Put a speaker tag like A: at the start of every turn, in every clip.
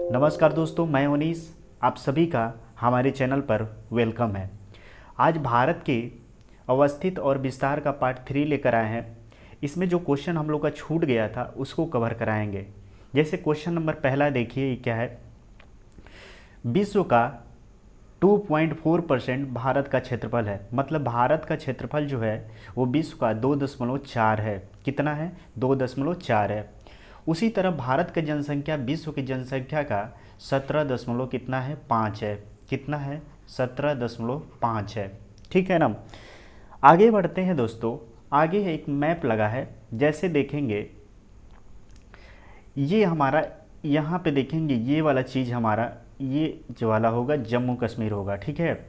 A: नमस्कार दोस्तों, मैं उनीस। आप सभी का हमारे चैनल पर वेलकम है। आज भारत के अवस्थित और विस्तार का पार्ट 3 लेकर आए हैं। इसमें जो क्वेश्चन हम लोग का छूट गया था उसको कवर कराएंगे। जैसे क्वेश्चन नंबर पहला देखिए, ये क्या है। विश्व का 2.4% भारत का क्षेत्रफल है। मतलब भारत का क्षेत्रफल जो है वो विश्व का 2.4 है। कितना है? 2.4 है। उसी तरह भारत की जनसंख्या विश्व की जनसंख्या का 17 दशमलव कितना है? 5 है। कितना है? 17.5 है। ठीक है ना। आगे बढ़ते हैं दोस्तों। आगे एक मैप लगा है। जैसे देखेंगे, ये हमारा यहाँ पे देखेंगे, ये वाला चीज़ हमारा, ये जो वाला होगा जम्मू कश्मीर होगा। ठीक है।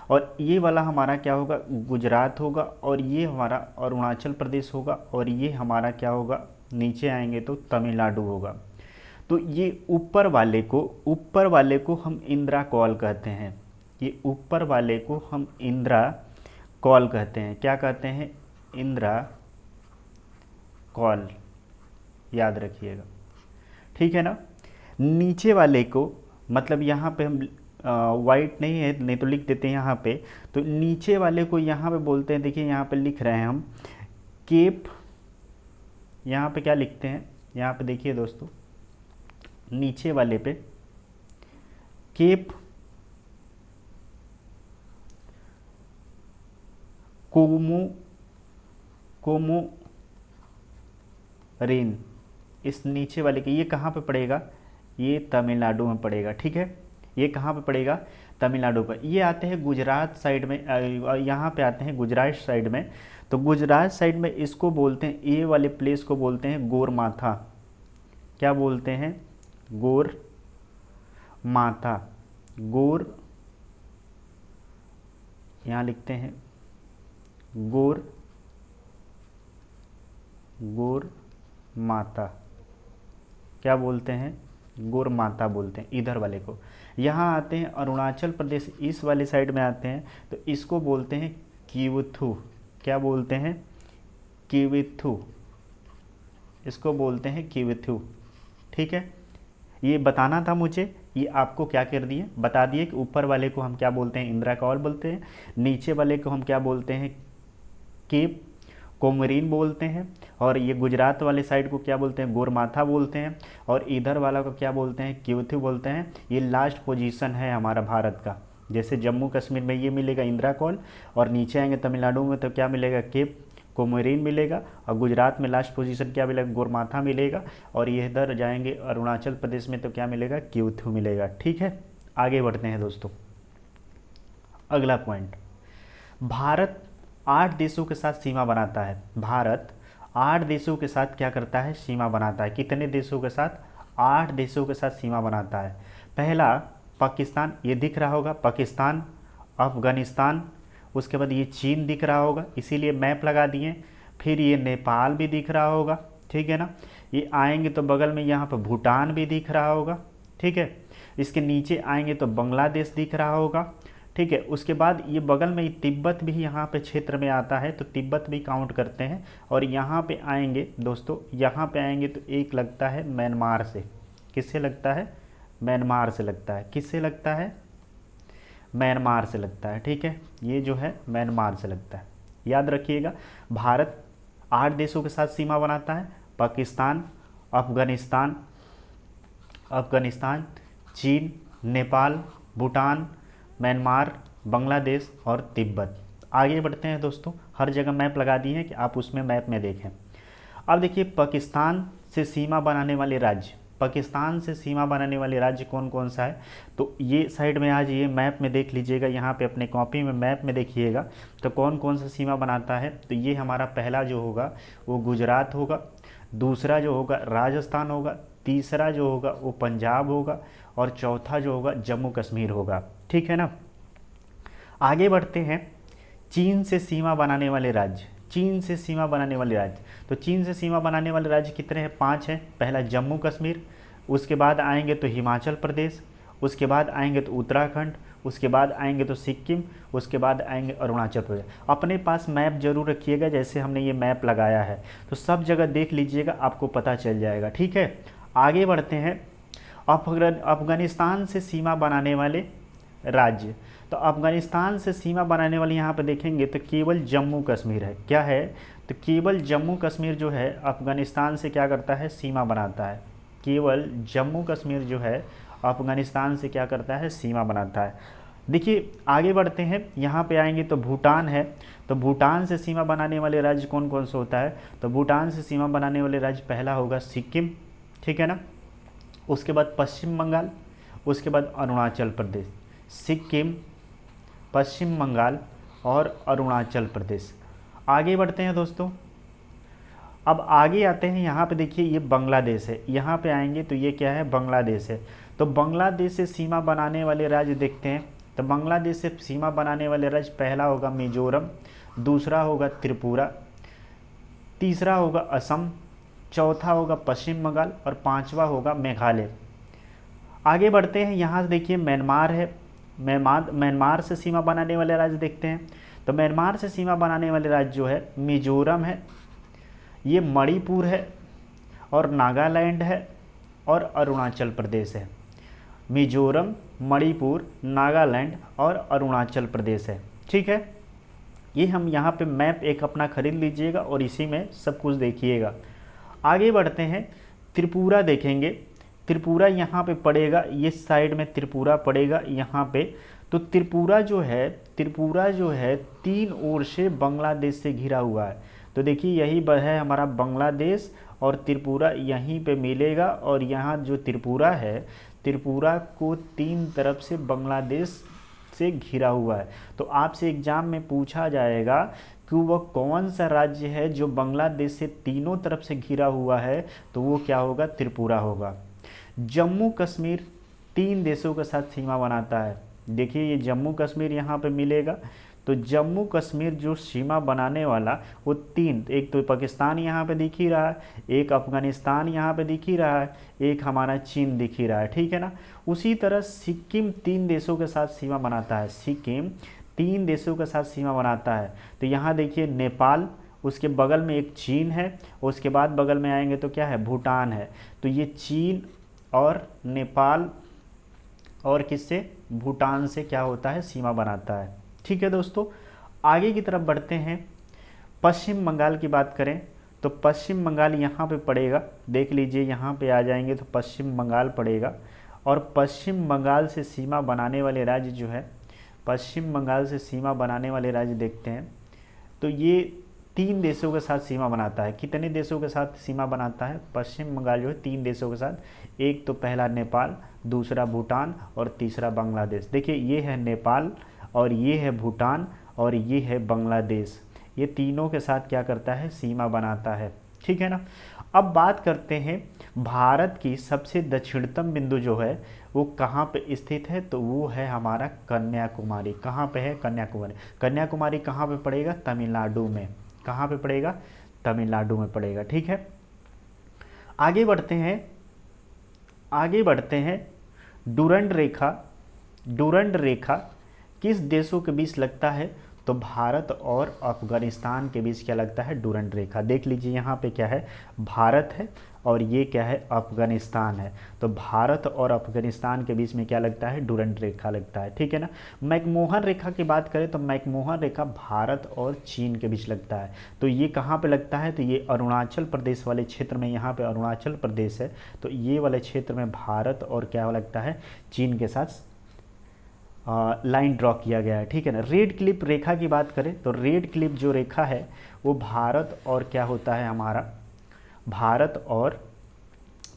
A: और ये वाला हमारा क्या होगा? गुजरात होगा। और ये हमारा अरुणाचल प्रदेश होगा। और ये हमारा क्या होगा? नीचे आएंगे तो तमिलनाडु होगा। तो ये ऊपर वाले को हम इंदिरा कॉल कहते हैं। ये ऊपर वाले को हम इंदिरा कॉल कहते हैं। क्या कहते हैं? इंदिरा कॉल। याद रखिएगा। ठीक है ना। नीचे वाले को, मतलब यहाँ पे हम वाइट नहीं है, नहीं तो लिख देते हैं यहाँ पे। तो नीचे वाले को यहाँ पे बोलते हैं, देखिए यहाँ पे लिख रहे हैं हम केप। यहाँ पे क्या लिखते हैं? यहाँ पे देखिए दोस्तों, नीचे वाले पे केप कोमो कोमोरिन। इस नीचे वाले के, ये कहाँ पे पड़ेगा? ये तमिलनाडु में पड़ेगा। ठीक है। ये कहाँ पे पड़ेगा? तमिलनाडु पर। ये आते हैं गुजरात साइड में, यहाँ पे आते हैं गुजरात साइड में। तो गुजरात साइड में इसको बोलते हैं, ये वाले प्लेस को बोलते हैं गोरमाथा। क्या बोलते हैं? गोर माथा। गोर, यहाँ लिखते हैं गोर माता। क्या बोलते हैं? गोर माता बोलते हैं इधर वाले को। यहाँ आते हैं अरुणाचल प्रदेश, इस वाले साइड में आते हैं तो इसको बोलते हैं किवथु। क्या बोलते हैं? किविथु। इसको बोलते हैं किविथु। ठीक है। ये बताना था मुझे, ये आपको क्या कर दिए, बता दिए कि ऊपर वाले को हम क्या बोलते हैं? इंदिरा कॉल बोलते हैं। नीचे वाले को हम क्या बोलते हैं? केप कोमरीन बोलते हैं। और ये गुजरात वाले साइड को क्या बोलते हैं? गोरमाथा बोलते हैं। और इधर वाला को क्या बोलते हैं? क्यूथू बोलते हैं। ये लास्ट पोजीशन है हमारा भारत का। जैसे जम्मू कश्मीर में ये मिलेगा इंदिरा कॉल, और नीचे आएंगे तमिलनाडु में तो क्या मिलेगा? केप कोमरीन मिलेगा। और गुजरात में लास्ट पोजीशन क्या मिलेगा? गोरमाथा मिलेगा। और ये इधर जाएंगे अरुणाचल प्रदेश में तो क्या मिलेगा? क्यूथू मिलेगा। ठीक है। आगे बढ़ते हैं दोस्तों। अगला पॉइंट, भारत 8 देशों के साथ सीमा बनाता है। भारत 8 देशों के साथ क्या करता है? सीमा बनाता है। कितने देशों के साथ? 8 देशों के साथ सीमा बनाता है। पहला पाकिस्तान, ये दिख रहा होगा पाकिस्तान, अफगानिस्तान। उसके बाद ये चीन दिख रहा होगा, इसीलिए मैप लगा दिए। फिर ये नेपाल भी दिख रहा होगा। ठीक है ना। ये आएंगे तो बगल में यहाँ पर भूटान भी दिख रहा होगा। ठीक है। इसके नीचे आएंगे तो बांग्लादेश दिख रहा होगा। ठीक है। उसके बाद ये बगल में तिब्बत भी यहाँ पे क्षेत्र में आता है, तो तिब्बत भी काउंट करते हैं। और यहाँ पे आएंगे दोस्तों, यहाँ पे आएंगे तो एक लगता है म्यांमार से। किससे लगता है? म्यांमार से लगता है। किससे लगता है? म्यांमार से लगता है। ठीक है। ये जो है म्यांमार से लगता है। याद रखिएगा, भारत 8 देशों के साथ सीमा बनाता है। पाकिस्तान, अफगानिस्तान, चीन, नेपाल, भूटान, म्यांमार, बांग्लादेश और तिब्बत। आगे बढ़ते हैं दोस्तों। हर जगह मैप लगा दिए हैं कि आप उसमें मैप में देखें। अब देखिए, पाकिस्तान से सीमा बनाने वाले राज्य, पाकिस्तान से सीमा बनाने वाले राज्य कौन कौन सा है? तो ये साइड में आज ये मैप में देख लीजिएगा, यहाँ पे अपने कॉपी में मैप में देखिएगा तो कौन कौन सा सीमा बनाता है। तो ये हमारा पहला जो होगा वो गुजरात होगा, दूसरा जो होगा राजस्थान होगा, तीसरा जो होगा वो पंजाब होगा, और चौथा जो होगा जम्मू कश्मीर होगा। ठीक है ना। आगे बढ़ते हैं। चीन से सीमा बनाने वाले राज्य, चीन से सीमा बनाने वाले राज्य। तो चीन से सीमा बनाने वाले राज्य कितने हैं? 5 हैं। पहला जम्मू कश्मीर, उसके बाद आएंगे तो हिमाचल प्रदेश, उसके बाद आएंगे तो उत्तराखंड, उसके बाद आएंगे तो सिक्किम, उसके बाद आएंगे अरुणाचल प्रदेश। अपने पास मैप जरूर रखिएगा, जैसे हमने ये मैप लगाया है तो सब जगह देख लीजिएगा, आपको पता चल जाएगा। ठीक है। आगे बढ़ते हैं। अफगानिस्तान से सीमा बनाने वाले राज्य, तो अफगानिस्तान से सीमा बनाने वाले यहाँ पे देखेंगे तो केवल जम्मू कश्मीर है। क्या है? तो केवल जम्मू कश्मीर जो है अफगानिस्तान से क्या करता है? सीमा बनाता है। केवल जम्मू कश्मीर जो है अफगानिस्तान से क्या करता है? सीमा बनाता है। देखिए आगे बढ़ते हैं, यहाँ पे आएंगे तो भूटान है। तो भूटान से सीमा बनाने वाले राज्य कौन कौन से होता है? तो भूटान से सीमा बनाने वाले राज्य पहला होगा सिक्किम, ठीक है ना। उसके बाद पश्चिम बंगाल, उसके बाद अरुणाचल प्रदेश। सिक्किम, पश्चिम बंगाल और अरुणाचल प्रदेश। आगे बढ़ते हैं दोस्तों, अब आगे आते हैं, यहाँ पे देखिए ये बांग्लादेश है। यहाँ पे आएंगे तो ये क्या है? बांग्लादेश है। तो बांग्लादेश से सीमा बनाने वाले राज्य देखते हैं। तो बांग्लादेश से सीमा बनाने वाले राज्य पहला होगा मिजोरम, दूसरा होगा त्रिपुरा, तीसरा होगा असम, चौथा होगा पश्चिम बंगाल और पांचवा होगा मेघालय। आगे बढ़ते हैं, यहाँ से देखिए म्यांमार है। म्यांमार से सीमा बनाने वाले राज्य देखते हैं। तो म्यांमार से सीमा बनाने वाले राज्य जो है मिजोरम है, ये मणिपुर है और नागालैंड है और अरुणाचल प्रदेश है। मिजोरम, मणिपुर, नागालैंड और अरुणाचल प्रदेश है, ठीक है। ये हम यहाँ पे मैप एक अपना खरीद लीजिएगा और इसी में सब कुछ देखिएगा। आगे बढ़ते हैं, त्रिपुरा देखेंगे। त्रिपुरा यहाँ पे पड़ेगा, ये साइड में त्रिपुरा पड़ेगा यहाँ पे। तो त्रिपुरा जो है तीन ओर से बांग्लादेश से घिरा हुआ है। तो देखिए यही है हमारा बांग्लादेश और त्रिपुरा यहीं पे मिलेगा। और यहाँ जो त्रिपुरा है, त्रिपुरा को तीन तरफ से बांग्लादेश से घिरा हुआ है। तो आपसे एग्जाम में पूछा जाएगा कि वह कौन सा राज्य है जो बांग्लादेश से तीनों तरफ से घिरा हुआ है, तो वो क्या होगा? त्रिपुरा होगा। जम्मू कश्मीर तीन देशों के साथ सीमा बनाता है। देखिए ये जम्मू कश्मीर यहाँ पे मिलेगा। तो जम्मू कश्मीर जो सीमा बनाने वाला वो तीन, एक तो पाकिस्तान यहाँ पे दिख ही रहा है, एक अफगानिस्तान यहाँ पे दिख ही रहा है, एक हमारा चीन दिख ही रहा है, ठीक है ना। उसी तरह सिक्किम तीन देशों के साथ सीमा बनाता है। सिक्किम तीन देशों के साथ सीमा बनाता है। तो यहाँ देखिए नेपाल, उसके बगल में एक चीन है, उसके बाद बगल में आएंगे तो क्या है? भूटान है। तो ये चीन और नेपाल और किससे? भूटान से क्या होता है? सीमा बनाता है, ठीक है दोस्तों। आगे की तरफ बढ़ते हैं, पश्चिम बंगाल की बात करें तो पश्चिम बंगाल यहाँ पे पड़ेगा। देख लीजिए यहाँ पे आ जाएंगे तो पश्चिम बंगाल पड़ेगा। और पश्चिम बंगाल से सीमा बनाने वाले राज्य जो है, पश्चिम बंगाल से सीमा बनाने वाले राज्य देखते हैं तो ये तीन देशों के साथ सीमा बनाता है। कितने देशों के साथ सीमा बनाता है? पश्चिम बंगाल जो है तीन देशों के साथ। एक तो पहला नेपाल, दूसरा भूटान और तीसरा बांग्लादेश। देखिए ये है नेपाल और ये है भूटान और ये है बांग्लादेश। ये तीनों के साथ क्या करता है? सीमा बनाता है, ठीक है ना। अब बात करते हैं भारत की सबसे दक्षिणतम बिंदु जो है वो कहाँ पे स्थित है? तो वो है हमारा कन्याकुमारी। कहाँ पे है? कन्याकुमारी। कन्याकुमारी कहाँ पे पड़ेगा? तमिलनाडु में। कहाँ पे पड़ेगा? तमिलनाडु में पड़ेगा, ठीक है। आगे बढ़ते हैं, डुरंड रेखा किस देशों के बीच लगता है? तो भारत और अफगानिस्तान के बीच क्या लगता है? डुरंड रेखा। देख लीजिए यहाँ पे क्या है? भारत है और ये क्या है? अफगानिस्तान है। तो भारत और अफगानिस्तान के बीच में क्या लगता है? डुरंड रेखा लगता है, ठीक है ना। मैकमोहन रेखा की बात करें तो मैकमोहन रेखा भारत और चीन के बीच लगता है। तो ये कहाँ पे लगता है? तो ये अरुणाचल प्रदेश वाले क्षेत्र में, यहाँ पे अरुणाचल प्रदेश है तो ये वाले क्षेत्र में भारत और क्या लगता है? चीन के साथ लाइन ड्रॉ किया गया है, ठीक है ना। रेड क्लिप रेखा की बात करें तो रेड क्लिप जो रेखा है वो भारत और क्या होता है? हमारा भारत और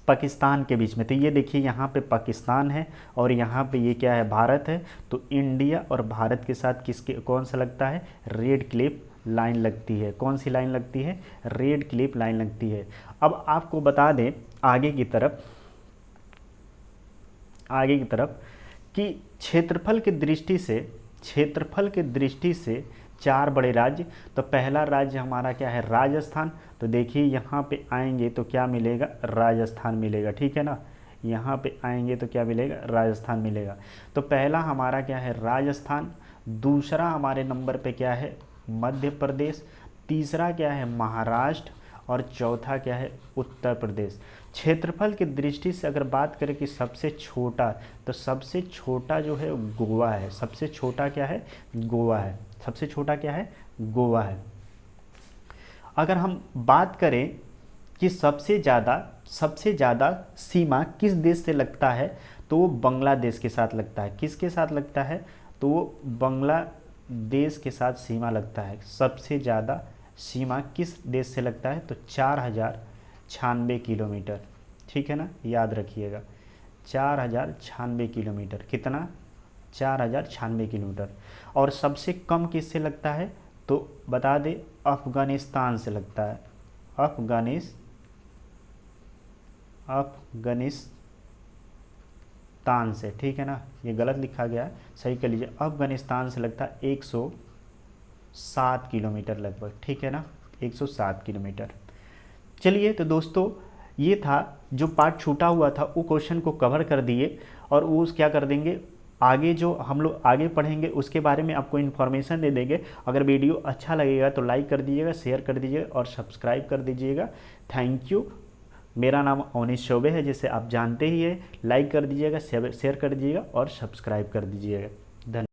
A: पाकिस्तान के बीच में। तो ये देखिए यहाँ पे पाकिस्तान है और यहाँ पे ये क्या है? भारत है। तो इंडिया और भारत के साथ किसके कौन सा लगता है? रेड क्लिप लाइन लगती है। कौन सी लाइन लगती है? रेड क्लिप लाइन लगती है। अब आपको बता दें आगे की तरफ कि क्षेत्रफल के दृष्टि से चार बड़े राज्य। तो पहला राज्य हमारा क्या है? राजस्थान। तो देखिए यहाँ पे आएंगे तो क्या मिलेगा? राजस्थान मिलेगा, ठीक है ना। यहाँ पे आएंगे तो क्या मिलेगा? राजस्थान मिलेगा। तो पहला हमारा क्या है? राजस्थान। दूसरा हमारे नंबर पे क्या है? मध्य प्रदेश। तीसरा क्या है? महाराष्ट्र। और चौथा क्या है? उत्तर प्रदेश। क्षेत्रफल की दृष्टि से अगर बात करें कि सबसे छोटा, तो सबसे छोटा जो है गोवा है। सबसे छोटा क्या है? गोवा है। सबसे छोटा क्या है? गोवा है। अगर हम बात करें कि सबसे ज़्यादा सीमा किस देश से लगता है, तो वो बांग्लादेश के साथ लगता है। किसके साथ लगता है? तो वो बांग्लादेश के साथ सीमा लगता है। सबसे ज़्यादा सीमा किस देश से लगता है? तो 4096 किलोमीटर। ठीक है ना, याद रखिएगा 4096 किलोमीटर। कितना? 4096 किलोमीटर। और सबसे कम किससे लगता है? तो बता दे, अफगानिस्तान से लगता है। अफगानिस्तान से। ठीक है ना, ये गलत लिखा गया है, सही कर लीजिए। अफगानिस्तान से लगता है 107 किलोमीटर लगभग। ठीक है ना, 107 किलोमीटर। चलिए तो दोस्तों, ये था जो पार्ट छूटा हुआ था, वो क्वेश्चन को कवर कर दिए। और वो क्या कर देंगे, आगे जो हम लोग आगे पढ़ेंगे उसके बारे में आपको इन्फॉर्मेशन दे देंगे। अगर वीडियो अच्छा लगेगा तो लाइक कर दीजिएगा, शेयर कर दीजिएगा और सब्सक्राइब कर दीजिएगा। Thank you. मेरा नाम अवनीश चौबे है, जैसे आप जानते ही है। लाइक कर दीजिएगा, शेयर कर दीजिएगा और सब्सक्राइब कर दीजिएगा। धन्यवाद।